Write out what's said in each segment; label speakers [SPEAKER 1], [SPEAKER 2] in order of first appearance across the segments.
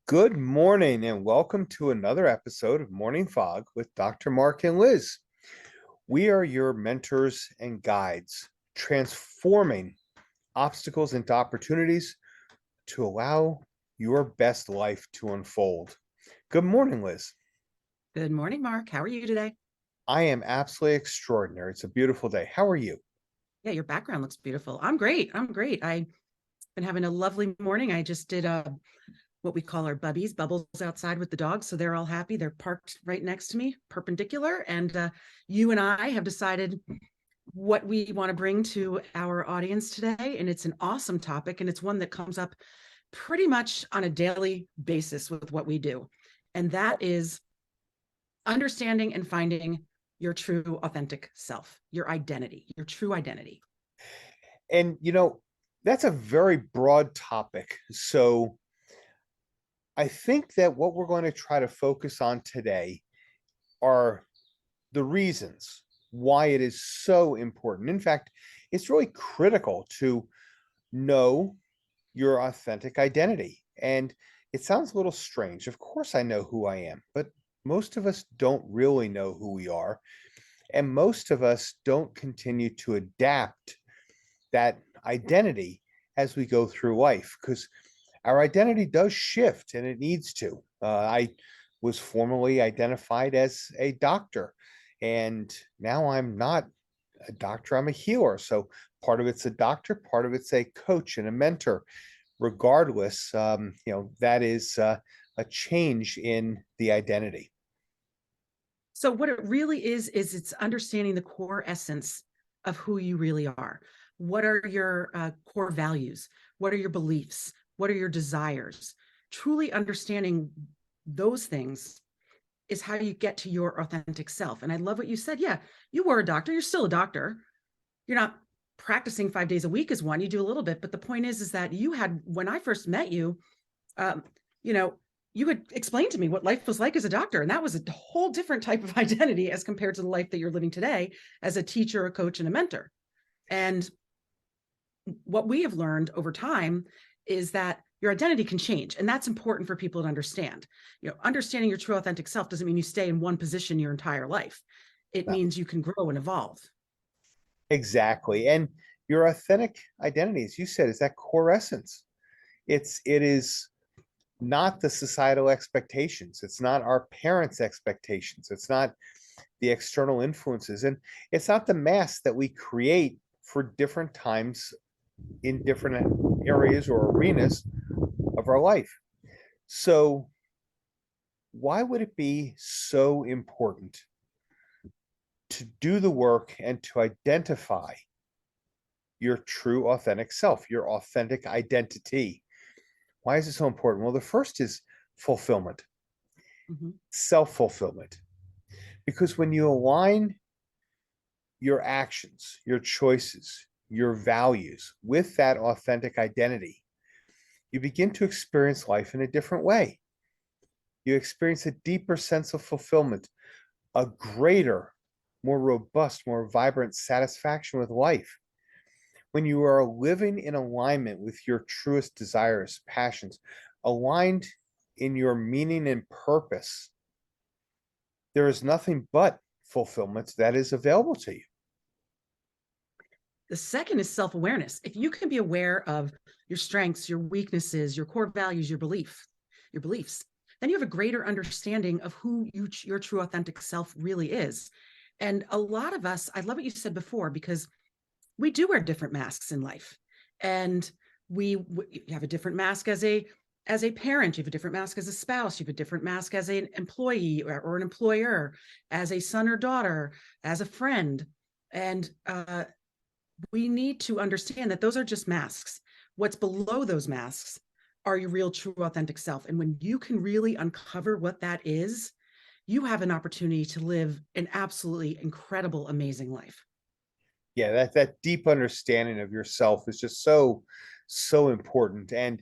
[SPEAKER 1] Good morning and welcome to another episode of Morning Fog with Dr. Mark and Liz. We are your mentors and guides, transforming obstacles into opportunities to allow your best life to unfold. Good morning, Liz.
[SPEAKER 2] Good morning, Mark. How are you today?
[SPEAKER 1] I am absolutely extraordinary. It's a beautiful day. How are you?
[SPEAKER 2] Yeah, your background looks beautiful. I'm great. I'm great. I've been having a lovely morning. I just did what we call our bubbies, bubbles outside with the dogs. So they're all happy. They're parked right next to me, perpendicular. And you and I have decided what we want to bring to our audience today. And it's an awesome topic. And it's one that comes up pretty much on a daily basis with what we do. And that is understanding and finding your true authentic self, your identity, your true identity.
[SPEAKER 1] And that's a very broad topic. So I think that what we're going to try to focus on today are the reasons why it is so important. In fact, it's really critical to know your authentic identity. And it sounds a little strange. Of course, I know who I am, but most of us don't really know who we are. And most of us don't continue to adapt that identity as we go through life because our identity does shift and it needs to. I was formerly identified as a doctor, and now I'm not a doctor, I'm a healer. So part of it's a doctor, part of it's a coach and a mentor. Regardless, that is a change in the identity.
[SPEAKER 2] So, what it really is it's understanding the core essence of who you really are. What are your core values? What are your beliefs? What are your desires? Truly understanding those things is how you get to your authentic self. And I love what you said. Yeah, you were a doctor, you're still a doctor. You're not practicing 5 days a week as one, you do a little bit. But the point is that you had, when I first met you, um, you know, you had explained to me what life was like as a doctor. And that was a whole different type of identity as compared to the life that you're living today as a teacher, a coach, and a mentor. And what we have learned over time is that your identity can change. And that's important for people to understand. Understanding your true authentic self doesn't mean you stay in one position your entire life. It
[SPEAKER 1] No,
[SPEAKER 2] means you can grow and evolve.
[SPEAKER 1] exactly. And your authentic identity, as you said, is that core essence. It is not the societal expectations. It's not our parents' expectations. It's not the external influences. And it's not the mask that we create for different times in different areas or arenas of our life. So, why would it be so important to do the work and to identify your true authentic self, your authentic identity? Why is it so important? Well, the first is fulfillment,
[SPEAKER 2] Mhm.
[SPEAKER 1] self fulfillment. Because when you align your actions, your choices, your values with that authentic identity, you begin to experience life in a different way. You experience a deeper sense of fulfillment, a greater, more robust, more vibrant satisfaction with life. When you are living in alignment with your truest desires, passions, aligned in your meaning and purpose, there is nothing but fulfillment that is available to you.
[SPEAKER 2] The second is self awareness. If you can be aware of your strengths, your weaknesses, your core values, your beliefs, then you have a greater understanding of who your true authentic self really is. And a lot of us, I love what you said before, because we do wear different masks in life. And we have a different mask as a parent, you have a different mask as a spouse, you have a different mask as an employee or an employer, as a son or daughter, as a friend. And we need to understand that those are just masks. What's below those masks are your real, true, authentic self. And when you can really uncover what that is, you have an opportunity to live an absolutely incredible, amazing life.
[SPEAKER 1] Yeah, that deep understanding of yourself is just so important. And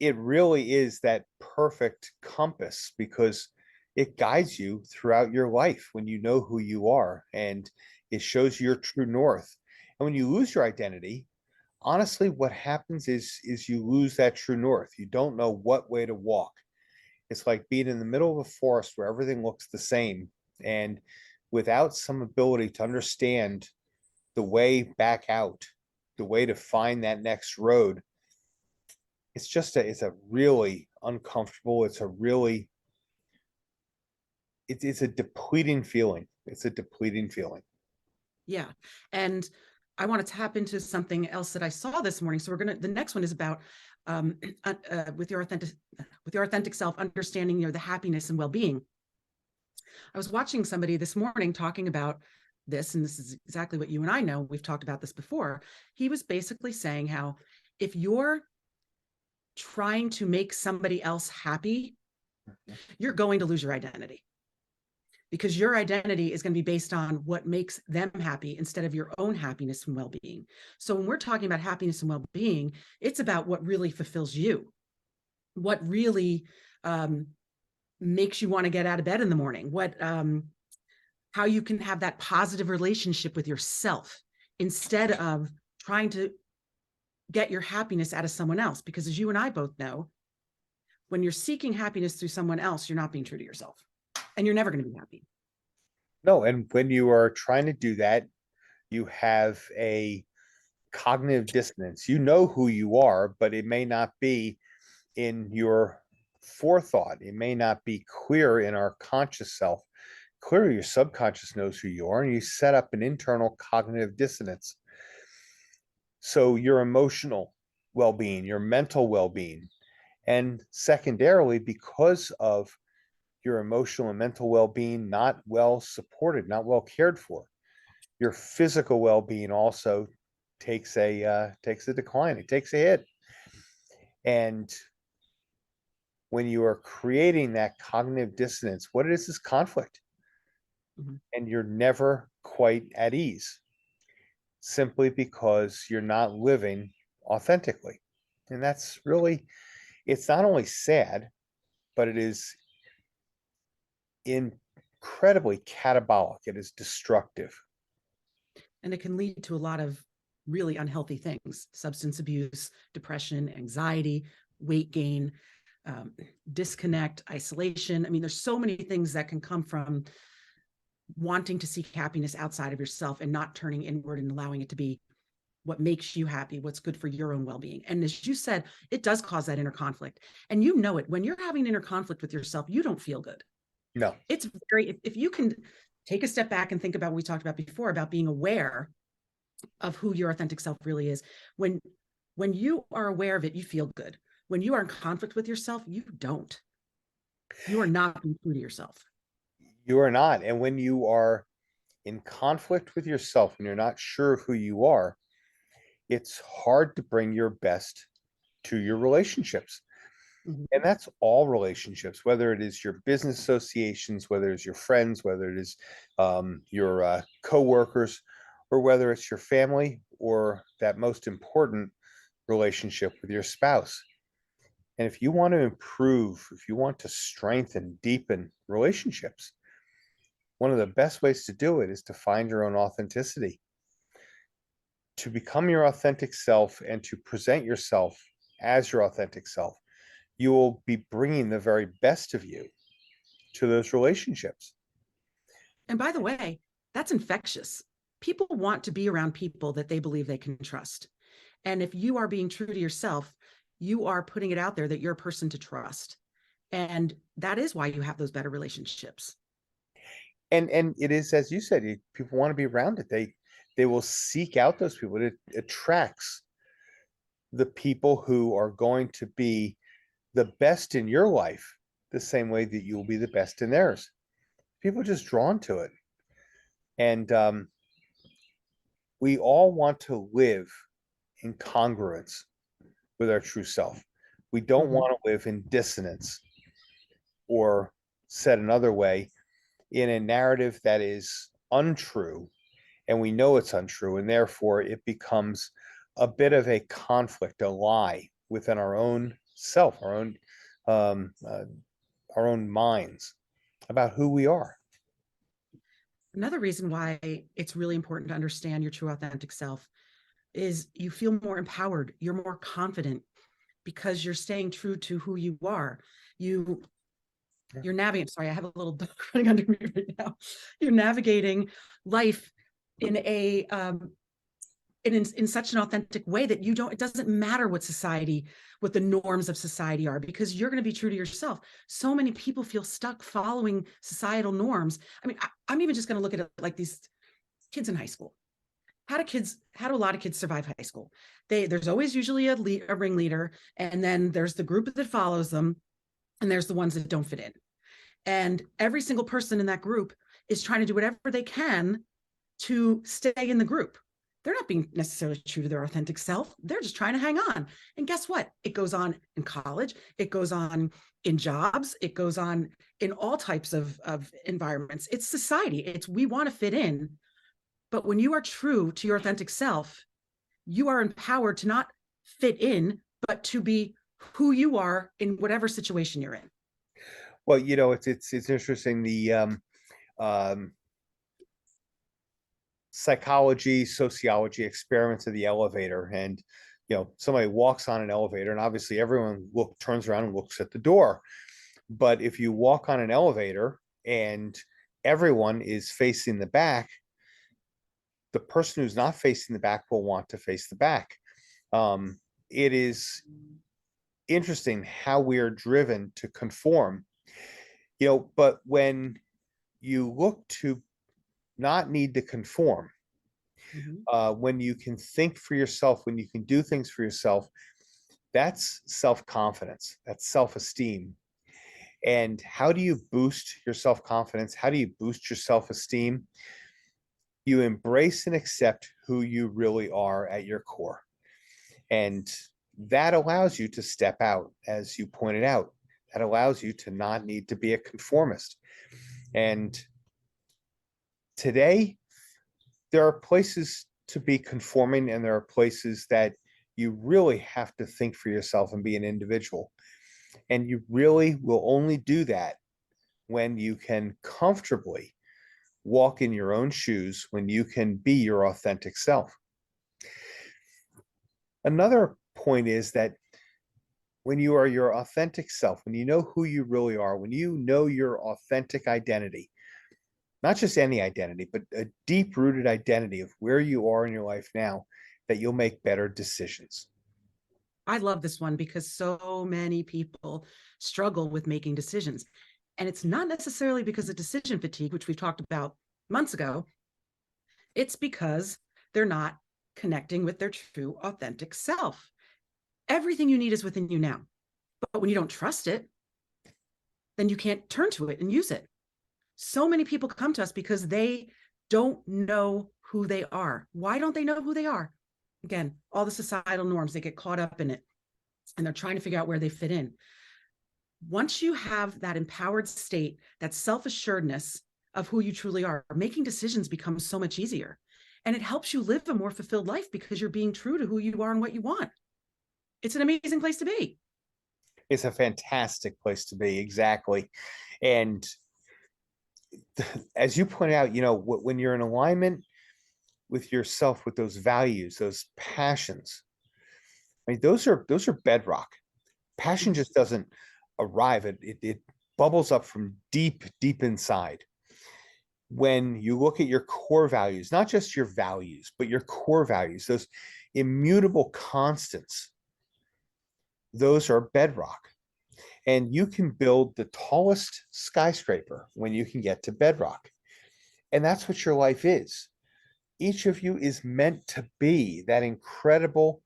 [SPEAKER 1] it really is that perfect compass because it guides you throughout your life when you know who you are and it shows your true north. And when you lose your identity, honestly, what happens is you lose that true north. You don't know what way to walk. It's like being in the middle of a forest where everything looks the same. And without some ability to understand the way back out, the way to find that next road, it's a really uncomfortable, it's a depleting feeling. It's a depleting feeling.
[SPEAKER 2] Yeah. And I want to tap into something else that I saw this morning. So the next one is about with your authentic self, understanding, the happiness and well-being. I was watching somebody this morning talking about this, and this is exactly what you and I know. We've talked about this before. He was basically saying how if you're trying to make somebody else happy, you're going to lose your identity, because your identity is going to be based on what makes them happy instead of your own happiness and well-being. So when we're talking about happiness and well-being, it's about what really fulfills you, what really makes you want to get out of bed in the morning, what how you can have that positive relationship with yourself instead of trying to get your happiness out of someone else. Because as you and I both know, when you're seeking happiness through someone else, you're not being true to yourself, and you're never going to be happy.
[SPEAKER 1] No, and when you are trying to do that, you have a cognitive dissonance. You know who you are, but it may not be in your forethought. It may not be clear in our conscious self. Clearly, your subconscious knows who you are, and you set up an internal cognitive dissonance. So, your emotional well being, your mental well being, and secondarily, because of your emotional and mental well being not well supported, not well cared for, your physical well being also takes a decline. It takes a hit. And when you are creating that cognitive dissonance, what it is conflict,
[SPEAKER 2] Mm-hmm.
[SPEAKER 1] and you're never quite at ease simply because you're not living authentically. And that's really, it's not only sad, but it is incredibly catabolic. It is destructive.
[SPEAKER 2] And it can lead to a lot of really unhealthy things: substance abuse, depression, anxiety, weight gain, um, disconnect, isolation. I mean, there's so many things that can come from wanting to seek happiness outside of yourself and not turning inward and allowing it to be what makes you happy, what's good for your own well-being. And as you said, it does cause that inner conflict. And you know it. When you're having inner conflict with yourself, you don't feel good.
[SPEAKER 1] No.
[SPEAKER 2] It's very, if you can take a step back and think about what we talked about before, about being aware of who your authentic self really is. When you are aware of it, you feel good. When you are in conflict with yourself, you don't. You are not being true to yourself.
[SPEAKER 1] You are not. And when you are in conflict with yourself and you're not sure of who you are, it's hard to bring your best to your relationships.
[SPEAKER 2] Mm-hmm.
[SPEAKER 1] And that's all relationships, whether it is your business associations, whether it's your friends, whether it is your coworkers, or whether it's your family, or that most important relationship with your spouse. And if you want to improve, if you want to strengthen, deepen relationships, one of the best ways to do it is to find your own authenticity, to become your authentic self and to present yourself as your authentic self. You will be bringing the very best of you to those relationships.
[SPEAKER 2] And by the way, that's infectious. People want to be around people that they believe they can trust. And if you are being true to yourself, you are putting it out there that you're a person to trust. And that is why you have those better relationships.
[SPEAKER 1] And it is, as you said, people want to be around it. They will seek out those people. It attracts the people who are going to be the best in your life, the same way that you'll be the best in theirs. People are just drawn to it. And we all want to live in congruence with our true self. We don't
[SPEAKER 2] Mm-hmm.
[SPEAKER 1] want to live in dissonance, or said another way, in a narrative that is untrue, and we know it's untrue, and therefore it becomes a bit of a conflict, a lie within our own self, um, uh, our own minds about who we are.
[SPEAKER 2] Another reason why it's really important to understand your true authentic self is you feel more empowered, you're more confident because you're staying true to who you are. You you're navigating, sorry, I have a little dog running under me right now. You're navigating life in a in such an authentic way that you don't, it doesn't matter what society, what the norms of society are, because you're going to be true to yourself. So many people feel stuck following societal norms. I mean, I'm even just going to look at it like these kids in high school. How do a lot of kids survive high school? There's always usually a ringleader, and then there's the group that follows them, and there's the ones that don't fit in. And every single person in that group is trying to do whatever they can to stay in the group. They're not being necessarily true to their authentic self. They're just trying to hang on. And guess what? It goes on in college. It goes on in jobs. It goes on in all types of environments. It's society. It's we want to fit in. But when you are true to your authentic self, you are empowered to not fit in, but to be who you are in whatever situation you're in.
[SPEAKER 1] Well, it's interesting. The um, psychology, sociology experiments of the elevator, and somebody walks on an elevator, and obviously everyone turns around and looks at the door. But if you walk on an elevator and everyone is facing the back, the person who's not facing the back will want to face the back. It is interesting how we are driven to conform, but when you look to not need to conform,
[SPEAKER 2] Mhm.
[SPEAKER 1] when you can think for yourself, when you can do things for yourself, that's self-confidence, that's self-esteem. And how do you boost your self-confidence? How do you boost your self-esteem? You embrace and accept who you really are at your core. And that allows you to step out, as you pointed out. That allows you to not need to be a conformist. And today, there are places to be conforming, and there are places that you really have to think for yourself and be an individual. And you really will only do that when you can comfortably walk in your own shoes, when you can be your authentic self. Another point is that when you are your authentic self, when you know who you really are, when you know your authentic identity, not just any identity, but a deep rooted identity of where you are in your life now, that you'll make better decisions.
[SPEAKER 2] I love this one because so many people struggle with making decisions. And it's not necessarily because of decision fatigue, which we've talked about months ago. It's because they're not connecting with their true, authentic self. Everything you need is within you now. But when you don't trust it, then you can't turn to it and use it. So many people come to us because they don't know who they are. Why don't they know who they are? Again, all the societal norms, they get caught up in it and they're trying to figure out where they fit in. Once you have that empowered state, that self-assuredness of who you truly are, making decisions becomes so much easier. And it helps you live a more fulfilled life because you're being true to who you are and what you want. It's an amazing place to be.
[SPEAKER 1] It's a fantastic place to be, exactly. And as you point out, when you're in alignment with yourself, with those values, those passions, I mean, those are bedrock. Passion just doesn't arrive. It bubbles up from deep, deep inside. When you look at your core values, not just your values, but your core values, those immutable constants, those are bedrock. And you can build the tallest skyscraper when you can get to bedrock. And that's what your life is. Each of you is meant to be that incredible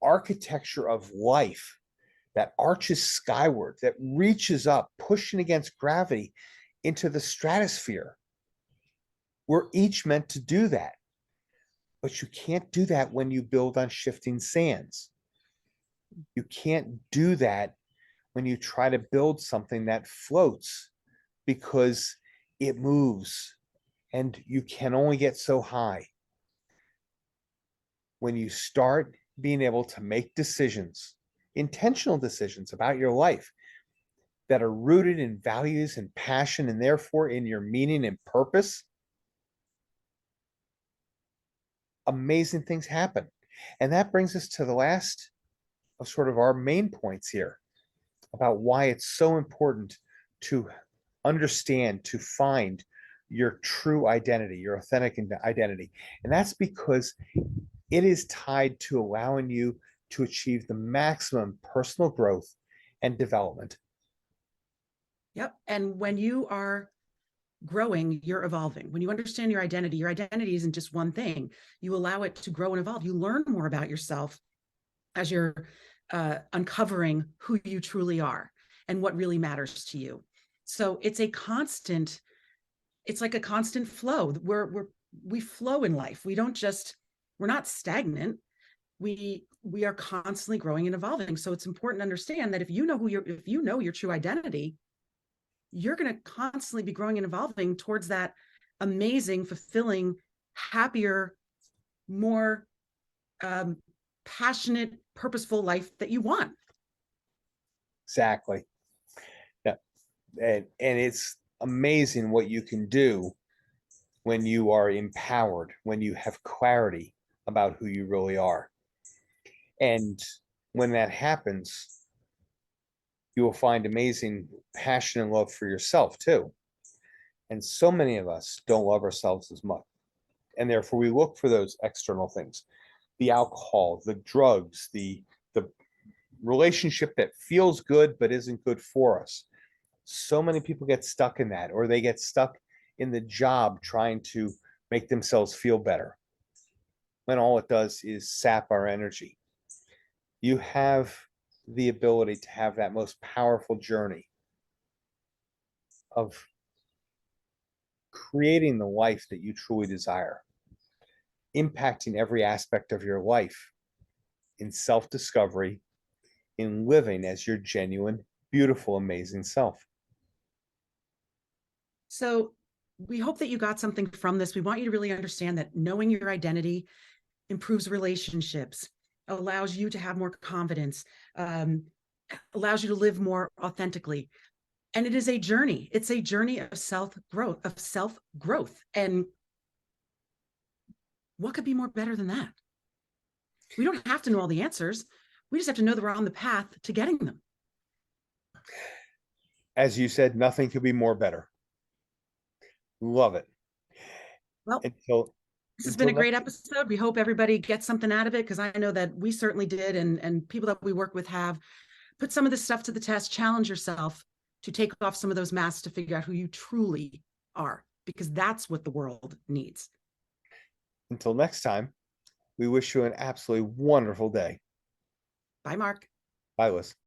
[SPEAKER 1] architecture of life that arches skyward, that reaches up, pushing against gravity into the stratosphere. We're each meant to do that. But you can't do that when you build on shifting sands. You can't do that when you try to build something that floats, because it moves and you can only get so high. When you start being able to make decisions, intentional decisions about your life that are rooted in values and passion, and therefore in your meaning and purpose, amazing things happen. And that brings us to the last of sort of our main points here about why it's so important to understand, to find your true identity, your authentic identity. And that's because it is tied to allowing you to achieve the maximum personal growth and development.
[SPEAKER 2] Yep. And when you are growing, you're evolving. When you understand your identity isn't just one thing. You allow it to grow and evolve. You learn more about yourself as you're uncovering who you truly are and what really matters to you. So it's like a constant flow. We flow in life. We're not stagnant. We are constantly growing and evolving. So it's important to understand that if you know your true identity, you're going to constantly be growing and evolving towards that amazing, fulfilling, happier, more passionate, purposeful life that you want.
[SPEAKER 1] Exactly. Yeah. And it's amazing what you can do when you are empowered, when you have clarity about who you really are. And when that happens, you will find amazing passion and love for yourself too. And so many of us don't love ourselves as much. And therefore we look for those external things, the alcohol, the drugs, the relationship that feels good but isn't good for us. So many people get stuck in that, or they get stuck in the job trying to make themselves feel better when all it does is sap our energy. You have the ability to have that most powerful journey of creating the life that you truly desire, impacting every aspect of your life in self discovery, in living as your genuine, beautiful, amazing self.
[SPEAKER 2] So we hope that you got something from this. We want you to really understand that knowing your identity improves relationships, allows you to have more confidence, allows you to live more authentically. And it is a journey. It's a journey of self growth. And what could be more better than that? We don't have to know all the answers. We just have to know that we're on the path to getting them.
[SPEAKER 1] As you said, nothing could be more better. Love it.
[SPEAKER 2] Well,
[SPEAKER 1] Until
[SPEAKER 2] this has been
[SPEAKER 1] until
[SPEAKER 2] a great
[SPEAKER 1] next
[SPEAKER 2] episode. We hope everybody gets something out of it because I know that we certainly did, and people that we work with have. Put some of this stuff to the test, challenge yourself to take off some of those masks to figure out who you truly are, because that's what the world needs.
[SPEAKER 1] until next time, we wish you an absolutely wonderful day.
[SPEAKER 2] Bye, Mark.
[SPEAKER 1] Bye, Liz.